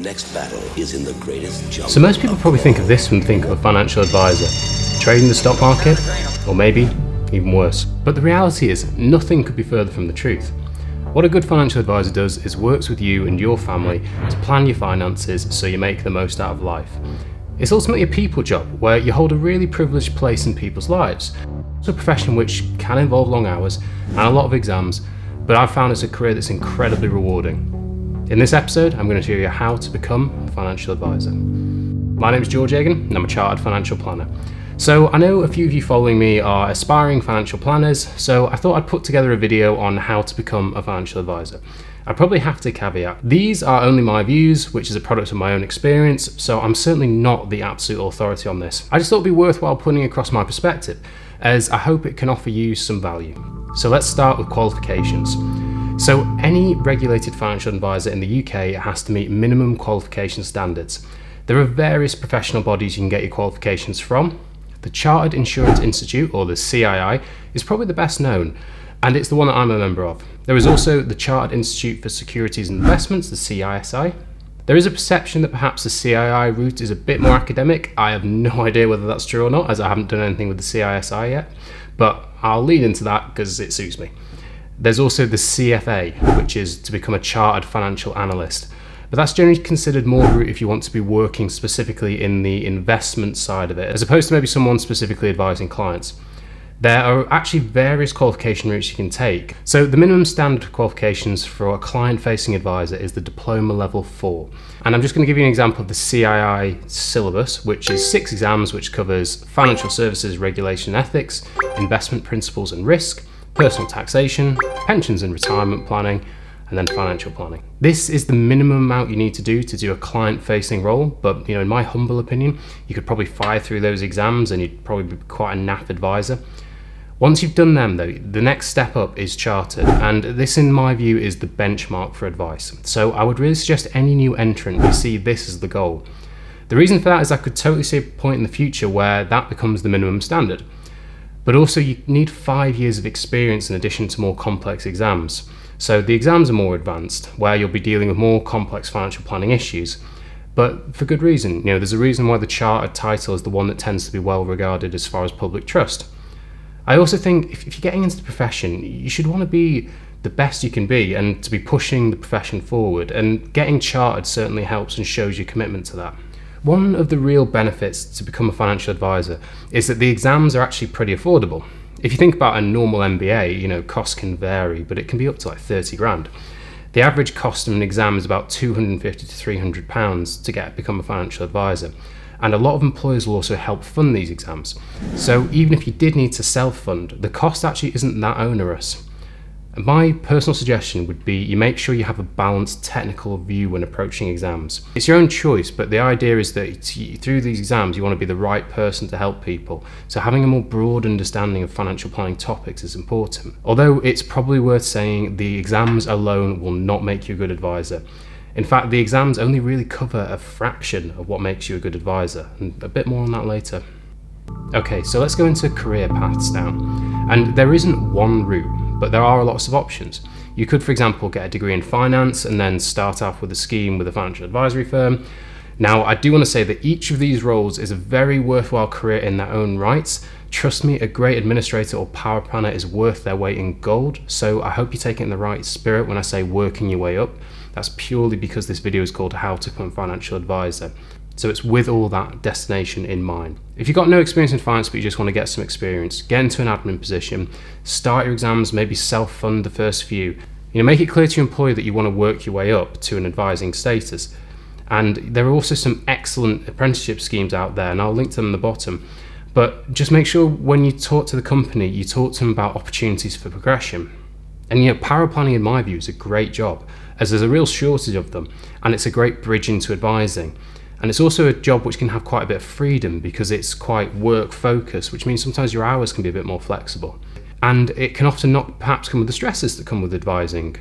next battle is in the greatest jump. So most people probably think of this when they think of a financial advisor, trading the stock market, or maybe even worse. But the reality is, nothing could be further from the truth. What a good financial advisor does is works with you and your family to plan your finances so you make the most out of life. It's ultimately a people job where you hold a really privileged place in people's lives. It's a profession which can involve long hours and a lot of exams, but I've found it's a career that's incredibly rewarding. In this episode, I'm going to show you how to become a financial advisor. My name is George Egan and I'm a chartered financial planner. So I know a few of you following me are aspiring financial planners, so I thought I'd put together a video on how to become a financial advisor. I probably have to caveat, these are only my views, which is a product of my own experience, so I'm certainly not the absolute authority on this. I just thought it'd be worthwhile putting across my perspective, as I hope it can offer you some value. So let's start with qualifications. So any regulated financial advisor in the UK has to meet minimum qualification standards. There are various professional bodies you can get your qualifications from. The Chartered Insurance Institute, or the CII, is probably the best known, and it's the one that I'm a member of. There is also the Chartered Institute for Securities and Investments, the CISI. There is a perception that perhaps the CII route is a bit more academic. I have no idea whether that's true or not, as I haven't done anything with the CISI yet, but I'll lead into that because it suits me. There's also the CFA, which is to become a Chartered Financial Analyst. But that's generally considered more route if you want to be working specifically in the investment side of it, as opposed to maybe someone specifically advising clients. There are actually various qualification routes you can take. So the minimum standard qualifications for a client-facing advisor is the Diploma Level 4. And I'm just going to give you an example of the CII syllabus, which is 6 exams, which covers financial services, regulation and ethics, investment principles and risk, personal taxation, pensions and retirement planning, and then financial planning. This is the minimum amount you need to do a client-facing role, but in my humble opinion, you could probably fire through those exams and you'd probably be quite a naff advisor. Once you've done them though, the next step up is chartered, and this in my view is the benchmark for advice. So I would really suggest any new entrant you see this as the goal. The reason for that is I could totally see a point in the future where that becomes the minimum standard. But also you need 5 years of experience in addition to more complex exams. So the exams are more advanced, where you'll be dealing with more complex financial planning issues, but for good reason. There's a reason why the chartered title is the one that tends to be well regarded as far as public trust. I also think if you're getting into the profession, you should want to be the best you can be and to be pushing the profession forward, and getting chartered certainly helps and shows your commitment to that. One of the real benefits to become a financial advisor is that the exams are actually pretty affordable. If you think about a normal MBA, costs can vary, but it can be up to like 30 grand. The average cost of an exam is about £250 to £300 to become a financial advisor. And a lot of employers will also help fund these exams. So even if you did need to self-fund, the cost actually isn't that onerous. My personal suggestion would be you make sure you have a balanced technical view when approaching exams. It's your own choice, but the idea is that through these exams you want to be the right person to help people. So having a more broad understanding of financial planning topics is important. Although it's probably worth saying the exams alone will not make you a good advisor. In fact, the exams only really cover a fraction of what makes you a good advisor, and a bit more on that later. Okay, so let's go into career paths now. And there isn't one route, but there are lots of options. You could, for example, get a degree in finance and then start off with a scheme with a financial advisory firm. Now, I do want to say that each of these roles is a very worthwhile career in their own rights. Trust me, a great administrator or power planner is worth their weight in gold, so I hope you take it in the right spirit when I say working your way up. That's purely because this video is called How to Become a Financial Advisor. So it's with all that destination in mind. If you've got no experience in finance but you just want to get some experience, get into an admin position, start your exams, maybe self-fund the first few. Make it clear to your employer that you want to work your way up to an advising status. And there are also some excellent apprenticeship schemes out there, and I'll link to them in the bottom. But just make sure when you talk to the company, you talk to them about opportunities for progression. And power planning in my view is a great job, as there's a real shortage of them, and it's a great bridge into advising. And it's also a job which can have quite a bit of freedom because it's quite work focused, which means sometimes your hours can be a bit more flexible. And it can often not perhaps come with the stresses that come with advising.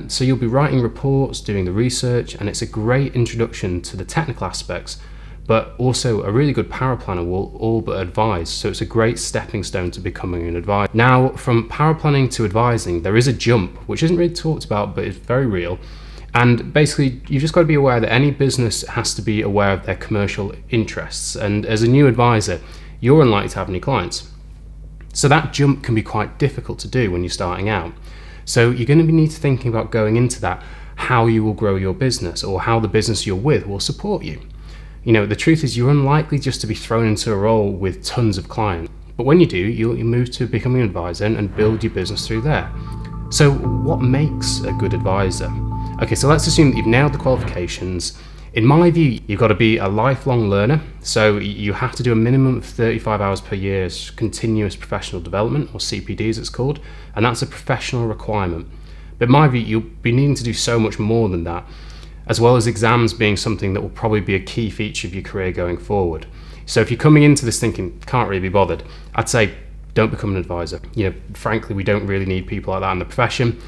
So you'll be writing reports, doing the research, and it's a great introduction to the technical aspects, but also a really good power planner will all but advise. So it's a great stepping stone to becoming an advisor. Now, from power planning to advising, there is a jump, which isn't really talked about, but it's very real. And basically, you've just got to be aware that any business has to be aware of their commercial interests. And as a new advisor, you're unlikely to have any clients. So that jump can be quite difficult to do when you're starting out. So you're going to need to thinking about going into that, how you will grow your business or how the business you're with will support you. The truth is you're unlikely just to be thrown into a role with tons of clients. But when you do, you'll move to becoming an advisor and build your business through there. So what makes a good advisor? Okay, so let's assume that you've nailed the qualifications. In my view, you've got to be a lifelong learner. So you have to do a minimum of 35 hours per year as continuous professional development, or CPD as it's called, and that's a professional requirement. But in my view, you'll be needing to do so much more than that, as well as exams being something that will probably be a key feature of your career going forward. So if you're coming into this thinking, can't really be bothered, I'd say don't become an advisor. Frankly, we don't really need people like that in the profession.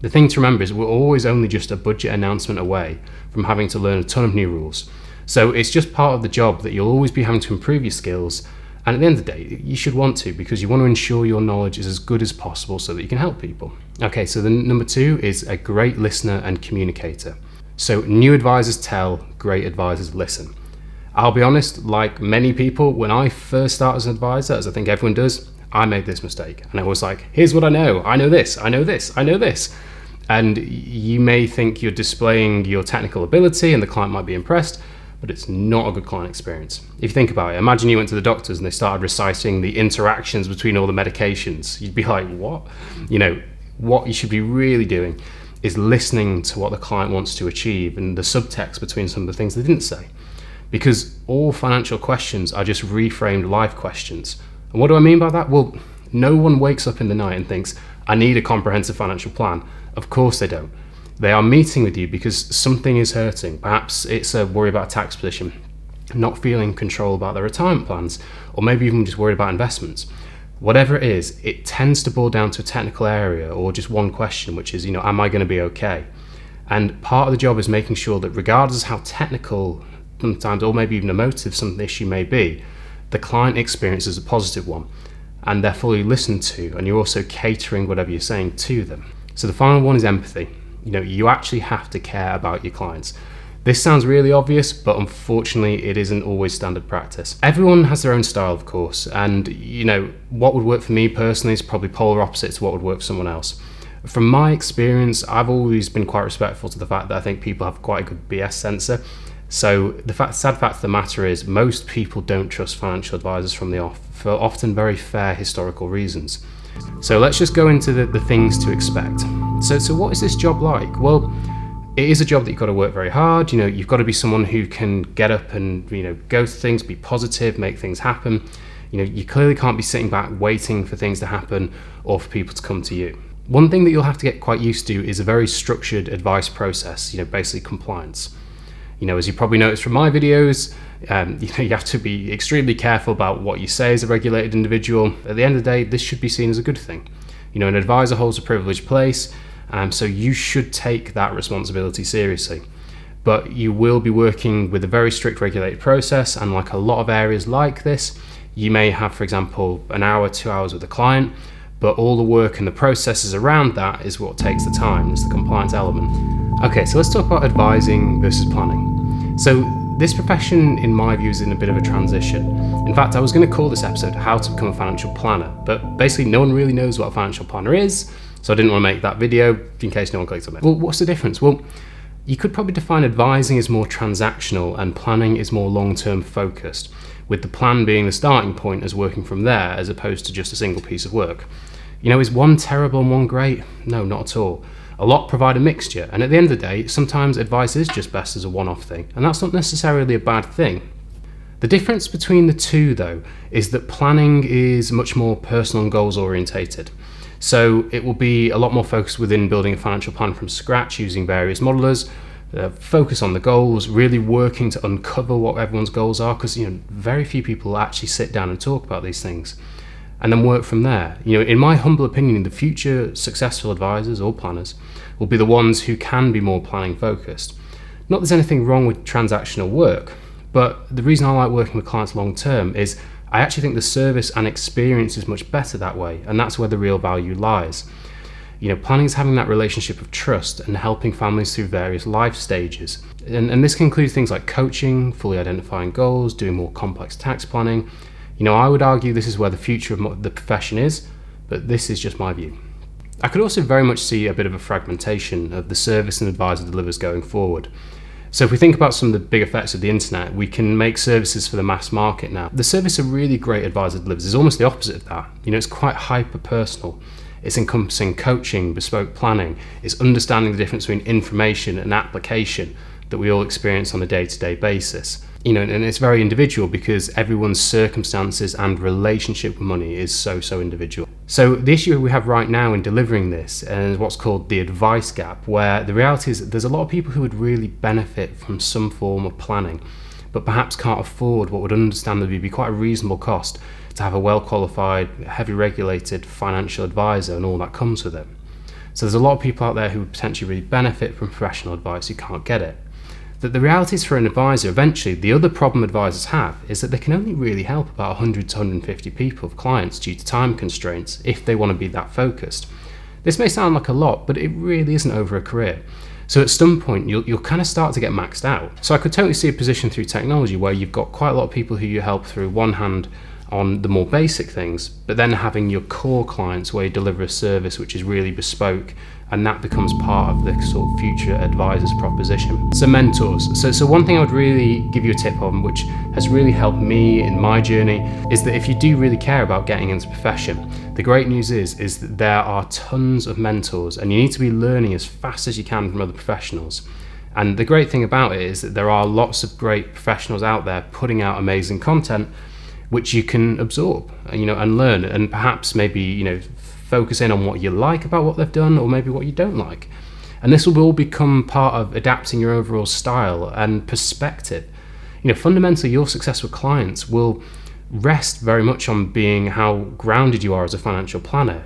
The thing to remember is we're always only just a budget announcement away from having to learn a ton of new rules. So it's just part of the job that you'll always be having to improve your skills, and at the end of the day, you should want to, because you want to ensure your knowledge is as good as possible so that you can help people. Okay, so the number 2 is a great listener and communicator. So new advisors tell, great advisors listen. I'll be honest, like many people, when I first started as an advisor, as I think everyone does, I made this mistake. And I was like, here's what I know this, I know this, I know this. And you may think you're displaying your technical ability and the client might be impressed, but it's not a good client experience. If you think about it, imagine you went to the doctors and they started reciting the interactions between all the medications. You'd be like, what? What you should be really doing is listening to what the client wants to achieve and the subtext between some of the things they didn't say. Because all financial questions are just reframed life questions. And what do I mean by that? Well, no one wakes up in the night and thinks, I need a comprehensive financial plan. Of course they don't. They are meeting with you because something is hurting. Perhaps it's a worry about a tax position, not feeling control about their retirement plans, or maybe even just worried about investments. Whatever it is, it tends to boil down to a technical area or just one question, which is, am I going to be okay? And part of the job is making sure that regardless of how technical sometimes, or maybe even emotive some issue may be, the client experience is a positive one and they're fully listened to, and you're also catering whatever you're saying to them. So the final one is empathy. You actually have to care about your clients. This sounds really obvious, but unfortunately it isn't always standard practice. Everyone has their own style, of course, and what would work for me personally is probably polar opposite to what would work for someone else. From my experience, I've always been quite respectful to the fact that I think people have quite a good BS sensor. So the sad fact of the matter is most people don't trust financial advisors from the off for often very fair historical reasons. So let's just go into the things to expect. So what is this job like? Well, it is a job that you've got to work very hard. You've got to be someone who can get up and go to things, be positive, make things happen. You clearly can't be sitting back waiting for things to happen or for people to come to you. One thing that you'll have to get quite used to is a very structured advice process, basically compliance. As you probably noticed from my videos, you have to be extremely careful about what you say as a regulated individual. At the end of the day, this should be seen as a good thing. An advisor holds a privileged place, so you should take that responsibility seriously. But you will be working with a very strict regulated process, and like a lot of areas like this, you may have, for example, an hour, 2 hours with a client, but all the work and the processes around that is what takes the time. It's the compliance element. Okay, so let's talk about advising versus planning. So this profession, in my view, is in a bit of a transition. In fact, I was going to call this episode How to Become a Financial Planner, but basically no one really knows what a financial planner is, so I didn't want to make that video in case no one clicked on it. Well, what's the difference? Well, you could probably define advising as more transactional and planning is more long-term focused, with the plan being the starting point as working from there as opposed to just a single piece of work. Is one terrible and one great? No, not at all. A lot provide a mixture, and at the end of the day, sometimes advice is just best as a one-off thing, and that's not necessarily a bad thing. The difference between the two, though, is that planning is much more personal and goals orientated. So it will be a lot more focused within building a financial plan from scratch using various modelers, focus on the goals, really working to uncover what everyone's goals are, because very few people actually sit down and talk about these things, and then work from there. In my humble opinion, the future successful advisors or planners will be the ones who can be more planning focused. Not that there's anything wrong with transactional work, but the reason I like working with clients long term is I actually think the service and experience is much better that way, and that's where the real value lies. Planning is having that relationship of trust and helping families through various life stages. And this can include things like coaching, fully identifying goals, doing more complex tax planning. I would argue this is where the future of the profession is, but this is just my view. I could also very much see a bit of a fragmentation of the service an advisor delivers going forward. So if we think about some of the big effects of the internet, we can make services for the mass market now. The service a really great advisor delivers is almost the opposite of that. It's quite hyper-personal. It's encompassing coaching, bespoke planning. It's understanding the difference between information and application that we all experience on a day-to-day basis. And it's very individual because everyone's circumstances and relationship with money is so individual. So the issue we have right now in delivering this is what's called the advice gap, where the reality is that there's a lot of people who would really benefit from some form of planning, but perhaps can't afford what would understandably be quite a reasonable cost to have a well-qualified, heavily regulated financial advisor and all that comes with it. So there's a lot of people out there who would potentially really benefit from professional advice who can't get it. That the reality is for an advisor, eventually, the other problem advisors have is that they can only really help about 100 to 150 people of clients due to time constraints if they want to be that focused. This may sound like a lot, but it really isn't over a career. So at some point, you'll kind of start to get maxed out. So I could totally see a position through technology where you've got quite a lot of people who you help through one hand on the more basic things, but then having your core clients where you deliver a service which is really bespoke, and that becomes part of the sort of future advisor's proposition. So mentors. So one thing I would really give you a tip on, which has really helped me in my journey, is that if you do really care about getting into the profession, the great news is that there are tons of mentors and you need to be learning as fast as you can from other professionals. And the great thing about it is that there are lots of great professionals out there putting out amazing content which you can absorb, and learn, and perhaps maybe, focus in on what you like about what they've done or maybe what you don't like. And this will all become part of adapting your overall style and perspective. Fundamentally, your success with clients will rest very much on being how grounded you are as a financial planner.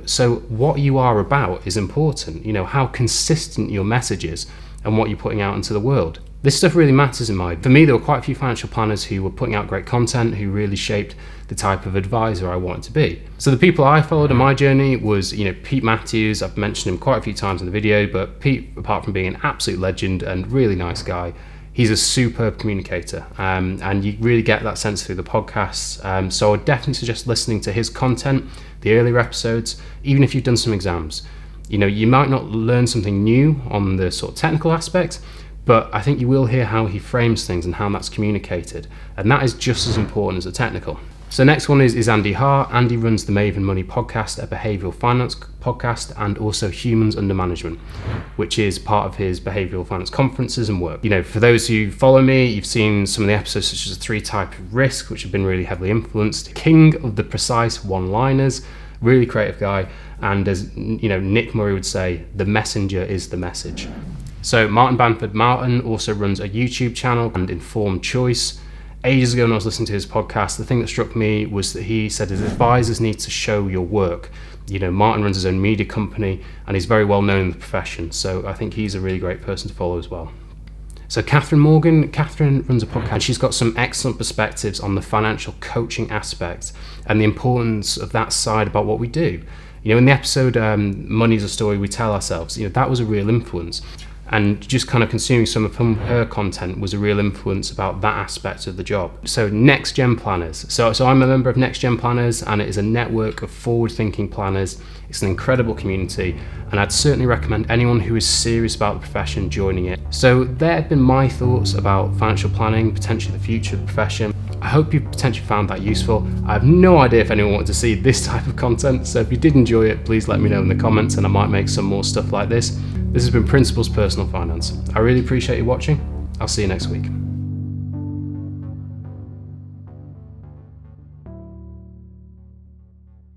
So what you are about is important, how consistent your message is and what you're putting out into the world. This stuff really matters in my. For me, there were quite a few financial planners who were putting out great content, who really shaped the type of advisor I wanted to be. So the people I followed on my journey was, Pete Matthews. I've mentioned him quite a few times in the video, but Pete, apart from being an absolute legend and really nice guy, he's a superb communicator, and you really get that sense through the podcasts. So I would definitely suggest listening to his content, the earlier episodes, even if you've done some exams. You might not learn something new on the sort of technical aspect, but I think you will hear how he frames things and how that's communicated. And that is just as important as the technical. So next one is Andy Hart. Andy runs the Maven Money podcast, a behavioural finance podcast, and also Humans Under Management, which is part of his behavioural finance conferences and work. For those who follow me, you've seen some of the episodes such as 3 types of risk, which have been really heavily influenced. King of the precise one-liners, really creative guy. And as Nick Murray would say, the messenger is the message. So Martin Bamford Martin also runs a YouTube channel and Informed Choice. Ages ago when I was listening to his podcast, the thing that struck me was that he said his advisors need to show your work. Martin runs his own media company and he's very well known in the profession. So I think he's a really great person to follow as well. So Catherine Morgan. Catherine runs a podcast. She's got some excellent perspectives on the financial coaching aspect and the importance of that side about what we do. In the episode Money's a Story We Tell Ourselves, that was a real influence. And just kind of consuming some of her content was a real influence about that aspect of the job. So Next Gen Planners. So I'm a member of Next Gen Planners, and it is a network of forward-thinking planners. It's an incredible community, and I'd certainly recommend anyone who is serious about the profession joining it. So there have been my thoughts about financial planning, potentially the future of the profession. I hope you potentially found that useful. I have no idea if anyone wanted to see this type of content, so if you did enjoy it, please let me know in the comments and I might make some more stuff like this. This has been Principles Personal Finance. I really appreciate you watching. I'll see you next week.